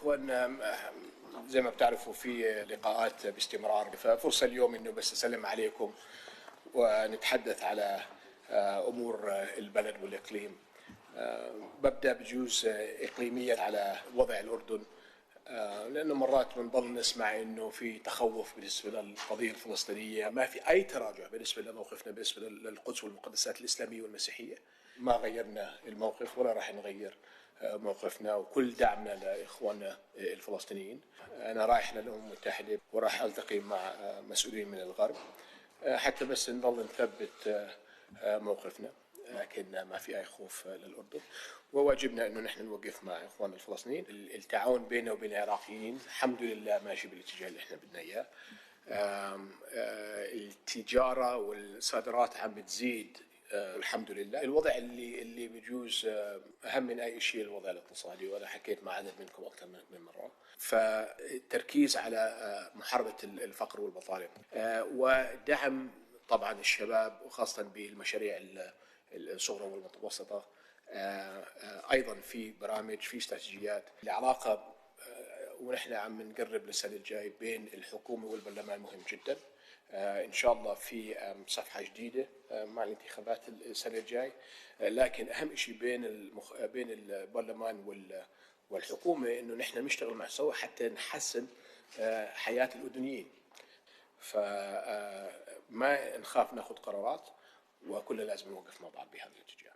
إخواننا زي ما بتعرفوا في لقاءات باستمرار، ففرصة اليوم إنه بس أسلم عليكم ونتحدث على أمور البلد والإقليم. ببدأ بجزء إقليميا على وضع الأردن، لأنه مرات بنضل نسمع إنه في تخوف بالنسبة للقضية الفلسطينية، ما في أي تراجع بالنسبة لموقفنا بالنسبة للقدس والمقدسات الإسلامية والمسيحية. ما غيرنا الموقف ولا راح نغير موقفنا، وكل دعمنا لإخواننا الفلسطينيين. أنا رايح للأمم المتحدة وراح ألتقي مع مسؤولين من الغرب حتى بس نضل نثبت موقفنا، لكن ما في أي خوف للأردن، وواجبنا أنه نحن نوقف مع إخواننا الفلسطينيين. التعاون بيننا وبين العراقيين الحمد لله ماشي بالاتجاه اللي احنا بدنا إياه. التجارة والصادرات عم بتزيد الحمد لله. الوضع اللي بيجوز أهم من أي شيء الوضع الاقتصادي، وأنا حكيت مع عدد منكم أكثر من مرة. فالتركيز على محاربة الفقر والبطالة ودعم طبعا الشباب وخاصة بالمشاريع الصغرى والمتوسطة. أيضا في برامج، في استراتيجيات. العلاقة ونحن عم نقرب للسنة الجاي بين الحكومة والبرلمان مهم جدا. إن شاء الله في صفحة جديدة مع الانتخابات السنة الجاي، لكن أهم شيء بين البرلمان والحكومة إنه نحن نشتغل مع سوا حتى نحسن حياة الأردنيين. فما نخاف ناخذ قرارات، وكلنا لازم نوقف مع بعض بهذا الاتجاه.